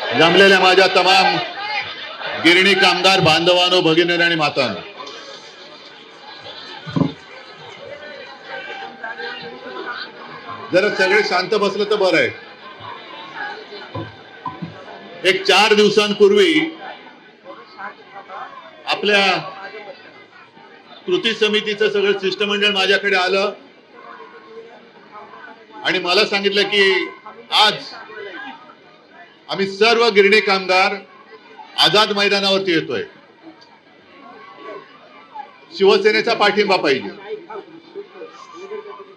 जमलेल्या माझ्या तमाम गिरणी कामगार बांधवांनो, भगिनी आणि मातांनो, जरा सगळे शांत बसलं तर बरं आहे. एक 4 दिवसांपूर्वी आपल्या कृती समितीचं सगळं शिष्टमंडळ माझ्याकडे आलं आणि मला सांगितलं की आज आम्ही सर्व गिरणी कामगार आझाद मैदानावरती येतोय. शिवसेनेचा पाठिंबा पाहिजे.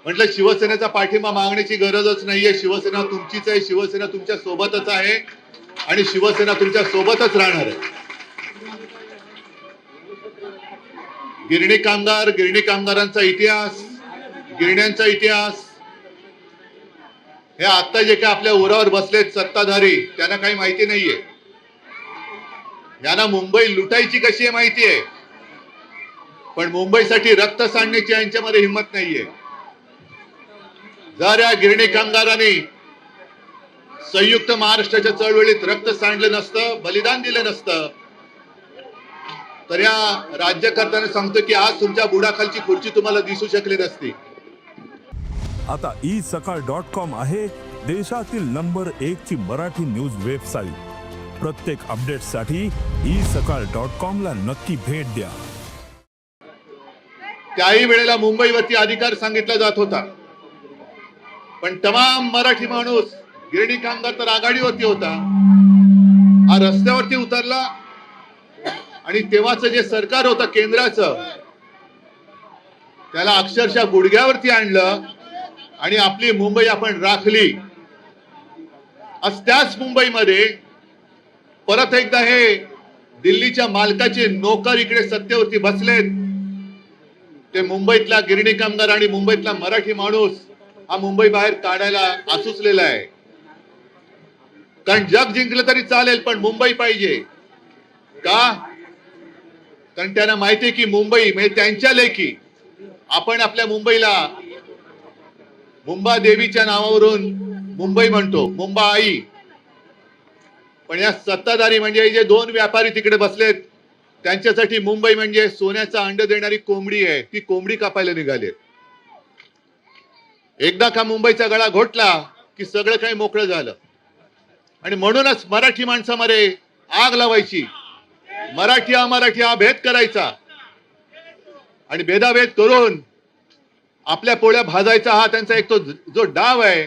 म्हटलं शिवसेनेचा पाठिंबा मागण्याची गरजच नाहीये. शिवसेना तुमचीच आहे, शिवसेना तुमच्या सोबतच आहे आणि शिवसेना तुमच्या सोबतच राहणार आहे. गिरणी कामगार, गिरणी कामगारांचा इतिहास, गिरण्यांचा इतिहास, हे आता जे काय आपल्या उरावर बसलेत सत्ताधारी त्यांना काही माहिती नाहीये. यांना मुंबई लुटायची कशी आहे माहिती आहे, पण मुंबईसाठी रक्त सांडण्याची यांच्यामध्ये हिंमत नाहीये. जर या गिरणी कामगारांनी संयुक्त महाराष्ट्राच्या चळवळीत रक्त सांडलं नसतं, बलिदान दिलं नसतं, तर या राज्यकर्त्यांना सांगतो की आज तुमच्या बुडाखालची खुर्ची तुम्हाला दिसू शकली नसती. आता isakal.com आहे देशातील नंबर 1 ची मराठी न्यूज वेबसाईट. प्रत्येक अपडेटसाठी isakal.com ला नक्की भेट द्या. त्याही वेळेला मुंबईवरती अधिकार सांगितला जात होता, पण तमाम मराठी माणूस, गिरणी कामगार तर आघाडीवरती होता, हा रस्त्यावरती उतरला आणि तेव्हाचं जे सरकार होतं केंद्राचं, त्याला अक्षरशः गुडघ्यावरती आणलं आणि आपली मुंबई आपण राखली. आज त्याच मुंबईमध्ये परत एकदा हे दिल्लीच्या मालकाचे नोकर इकडे सत्तेवरती बसलेत. ते मुंबईतला गिरणी कामगार आणि मुंबईतला मराठी माणूस हा मुंबई बाहेर काढायला आसुसलेला आहे. कारण जग जिंकलं तरी चालेल, पण मुंबई पाहिजे. का? कारण त्यांना माहितीये की मुंबई म्हणजे त्यांच्या लेखी. आपण आपल्या मुंबईला मुंबा देवीच्या नावावरून मुंबई म्हणतो, मुंबा आई. पण या सत्ताधारी म्हणजे जे 2 व्यापारी तिकडे बसलेत, त्यांच्यासाठी मुंबई म्हणजे सोन्याचा अंड देणारी कोंबडी आहे. ती कोंबडी कापायला निघाले. एकदा का मुंबईचा गळा घोटला की सगळं काही मोकळं झालं. आणि म्हणूनच मराठी माणसामध्ये आग लावायची, मराठी अमराठी हा भेद करायचा आणि भेदाभेद करून आपल्या पोळ्या भाजायचा, हा त्यांचा एक तो जो डाव आहे.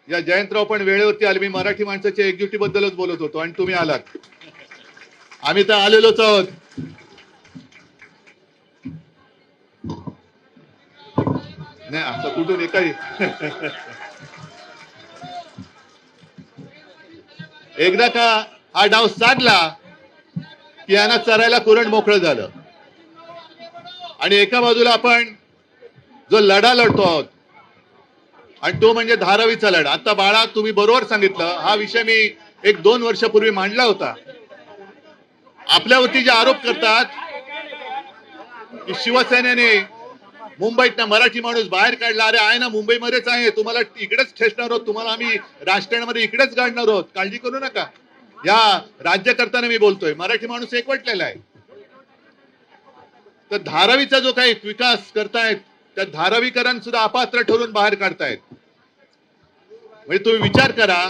या जयंतराव पण वेळेवरती आले. मी मराठी माणसाच्या एकजुटी बद्दलच बोलत होतो आणि तुम्ही आलात. आम्ही तर आलेलोच आहोत. नाही असं कुठून एकाही एकदा का हा डाव साधला की यांना चरायला कुरण मोकळं झालं. आणि एका बाजूला आपण जो लढा लढतो आहोत आणि तो म्हणजे धारावीचा लढा. आता बाळा तुम्ही बरोबर सांगितलं, हा विषय मी 1-2 वर्षापूर्वी मांडला होता. आपल्यावरती जे आरोप करतात की शिवसेनेने मुंबईत मराठी माणूस बाहेर काढला. अरे आहे ना, मुंबईमध्येच आहे, तुम्हाला इकडेच ठेचणार आहोत, तुम्हाला आम्ही राजकारणामध्ये इकडेच गाडणार आहोत, काळजी करू नका. या राज्यकर्त्याने मी बोलतोय, मराठी माणूस एकवटलेला आहे. तर धारावीचा जो काही विकास करतायत, त्या धारावीकरांना सुद्धा अपात्र ठरून बाहेर काढतायत. म्हणजे तुम्ही विचार करा,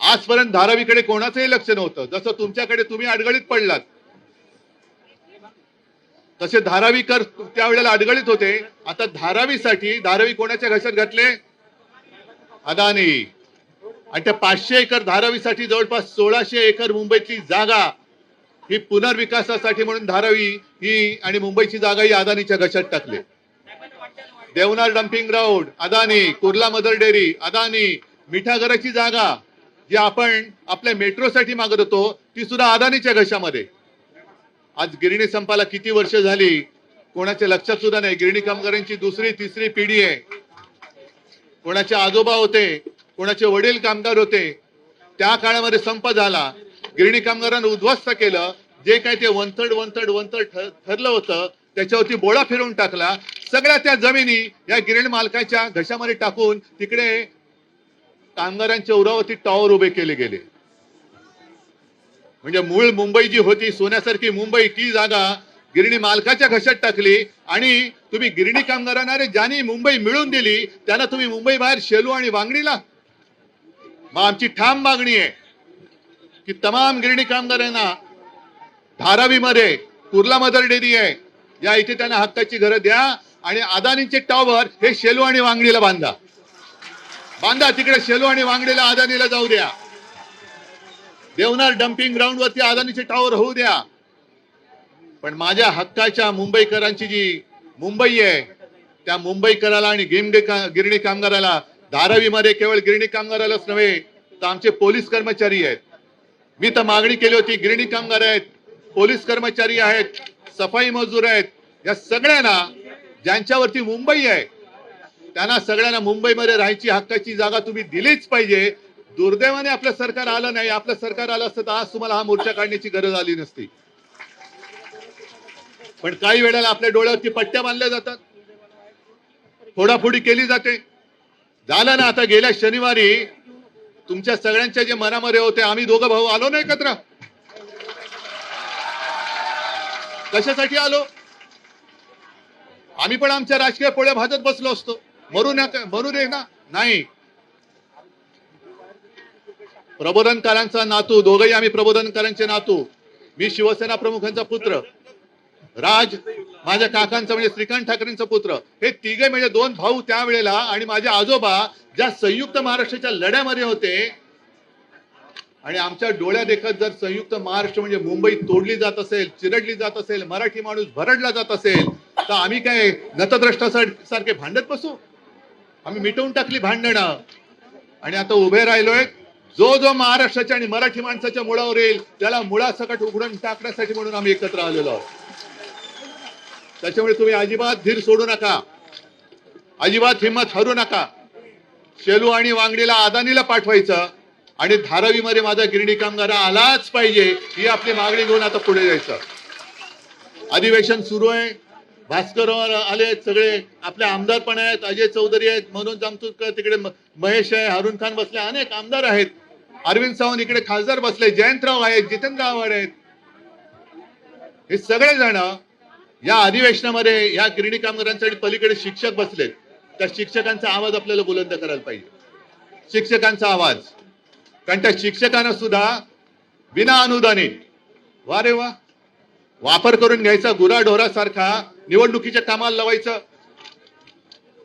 आजपर्यंत धारावीकडे कोणाचंही लक्ष नव्हतं. जसं तुमच्याकडे तुम्ही अडगळीत पडलात, तसे धारावीकर त्यावेळेला अडगळीत होते. आता धारावी कोणाच्या घशात घातले? अदानी. आणि त्या 500 एकर धारावीसाठी जवळपास 1600 एकर मुंबईची जागा ही पुनर्विकासासाठी म्हणून धारावी ही आणि मुंबईची जागा ही अदानीच्या घशात टाकली. Deonar dumping ground Adani, Kurla Mother Dairy Adani, मिठागराची जागा जी आपण आपल्या मेट्रोसाठी मागत होतो ती सुद्धा अदानीच्या घशामध्ये. आज गिरणी संपाला किती वर्ष झाली कोणाच्या लक्षात सुद्धा नाही. गिरणी कामगारांची 2री-3री पिढी आहे. कोणाचे आजोबा होते, कोणाचे वडील कामगार होते. त्या काळामध्ये संप झाला, गिरणी कामगारांना उद्ध्वस्त केलं. जे काय ते वंतड ठरलं होतं त्याच्यावरती बोळा फिरवून टाकला. सगळ्या त्या जमिनी या गिरणी मालकाच्या घशामध्ये टाकून तिकडे कामगारांच्या उरावरती टॉवर उभे केले गेले. म्हणजे मूळ मुंबई जी होती सोन्यासारखी मुंबई, ती जागा गिरणी मालकाच्या घशात टाकली आणि तुम्ही गिरणी कामगारांना रे ज्यांनी मुंबई मिळवून दिली त्यांना तुम्ही मुंबई बाहेर शेलू आणि वांगणीला. मग आमची ठाम मागणी आहे की तमाम गिरणी कामगारांना धारावीमध्ये कुर्ला मदर डेअरी आहे या इथे त्यांना हक्काची घरं द्या आणि अदानीचे टॉवर हे शेलू आणि वांगणीला बांधा. तिकडे शेलू आणि वांगणीला अदानीला जाऊ द्या. देवनार डम्पिंग ग्राउंड वरती अदानीचे टॉवर होऊ द्या. पण माझ्या हक्काच्या मुंबईकरांची जी मुंबई आहे त्या मुंबईकराला आणि गिरणी कामगाराला, धारावीमध्ये केवळ गिरणी कामगारालाच नव्हे तर आमचे पोलीस कर्मचारी आहेत. मी तर मागणी केली होती, गिरणी कामगार आहेत, पोलीस कर्मचारी आहेत, सफाई मजूर आहेत, या सगळ्यांना ज्यांच्यावरती मुंबई आहे त्यांना सगळ्यांना मुंबईमध्ये राहायची हक्काची जागा तुम्ही दिलीच पाहिजे. दुर्दैवाने आपलं सरकार आलं नाही. आपलं सरकार आलं असतं तर आज तुम्हाला हा मोर्चा काढण्याची गरज आली नसती. पण काही वेळेला आपल्या डोळ्यावरती पट्ट्या बांधल्या जातात, फोडाफोडी केली जाते. झालं ना, आता गेल्या शनिवारी तुमच्या सगळ्यांच्या जे मनामध्ये होते, आम्ही दोघं भाऊ आलो ना एकत्र. कशासाठी आलो? आम्ही पण आमच्या राजकीय पोळ्या भाजत बसलो असतो. मरू दे ना. नाही, प्रबोधनकारांचा नातू, दोघंही आम्ही प्रबोधनकारांचे नातू. मी शिवसेना प्रमुखांचा पुत्र, राज माझ्या काकांचा म्हणजे श्रीकांत ठाकरेंचा पुत्र. हे तिघे म्हणजे दोन भाऊ त्यावेळेला. आणि माझे आजोबा ज्या संयुक्त महाराष्ट्राच्या लढ्यामध्ये होते आणि आमच्या डोळ्या देखत जर संयुक्त महाराष्ट्र म्हणजे मुंबई तोडली जात असेल, चिरडली जात असेल, मराठी माणूस भरडला जात असेल तर आम्ही काय नतद्रष्टासारखे भांडत बसू? आम्ही मिटवून टाकली भांडणं आणि आता उभे राहिलोय. जो महाराष्ट्राच्या आणि मराठी माणसाच्या मुळावर येईल त्याला मुळासकट उघडून टाकण्यासाठी म्हणून आम्ही एकत्र आलेलो आहोत. त्याच्यामुळे तुम्ही अजिबात धीर सोडू नका, अजिबात हिंमत हरू नका. शेलू आणि वांगणीला अदानीला पाठवायचं आणि धारावीमध्ये माझा गिरणी कामगार आलाच पाहिजे ही आपली मागणी घेऊन आता पुढे जायचं. अधिवेशन सुरू आहे. भास्कर आले, सगळे आपले आमदार पण आहेत, अजय चौधरी आहेत, मनोज जामतुरकर तिकडे, महेश आहे, हारून खान बसले, अनेक आमदार आहेत, अरविंद सावंत इकडे खासदार बसले, जयंतराव आहेत, जितेंद्र आव्हाड आहेत. हे सगळे जण या अधिवेशनामध्ये या गिरणी कामगारांसाठी पलीकडे शिक्षक बसलेत. त्या शिक्षकांचा आवाज आपल्याला बुलंद करायला पाहिजे. शिक्षकांचा आवाज, कारण त्या शिक्षकांना सुद्धा विना अनुदानित वा रे वा वापर करून घ्यायचा, गुराढोरासारखा निवडणुकीच्या कामाला लावायचं,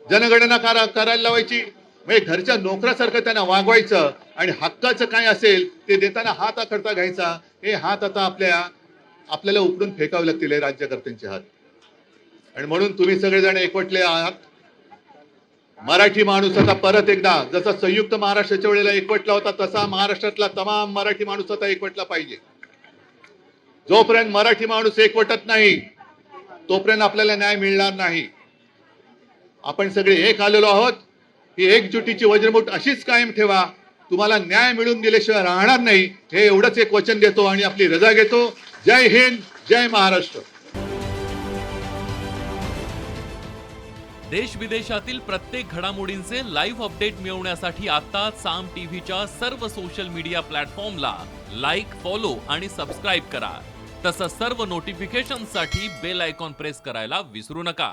जनगणना करायला लावायची, म्हणजे घरच्या नोकरासारखं त्यांना वागवायचं आणि हक्काचं काय असेल ते देताना हात आखडता घ्यायचा. हे हात आता आपल्याला उपडून फेकावे लागतील, हे राज्यकर्त्यांचे हात. आणि म्हणून तुम्ही सगळेजण एकवटले आहात. मराठी माणूस आता परत एकदा जसा संयुक्त महाराष्ट्राच्या वेळेला एकवटला होता तसा महाराष्ट्रातला तमाम मराठी माणूस आता एकवटला पाहिजे. जोपर्यंत मराठी माणूस एकवटत नाही तोपर्यंत आपल्याला न्याय मिळणार नाही. आपण सगळे एक आलेलो आहोत. ही एकजुटीची वज्रमुठ अशीच कायम ठेवा. तुम्हाला न्याय मिळून दिल्याशिवाय राहणार नाही, हे एवढंच एक वचन देतो आणि आपली रजा घेतो. जय हिंद, जय महाराष्ट्र. देश विदेशातील प्रत्येक घडामोडींचे लाईव्ह अपडेट मिळवण्यासाठी आता साम टीव्हीच्या सर्व सोशल मीडिया प्लॅटफॉर्मला लाईक, फॉलो आणि सबस्क्राईब करा. तसंच सर्व नोटिफिकेशनसाठी बेल आयकॉन प्रेस करायला विसरू नका.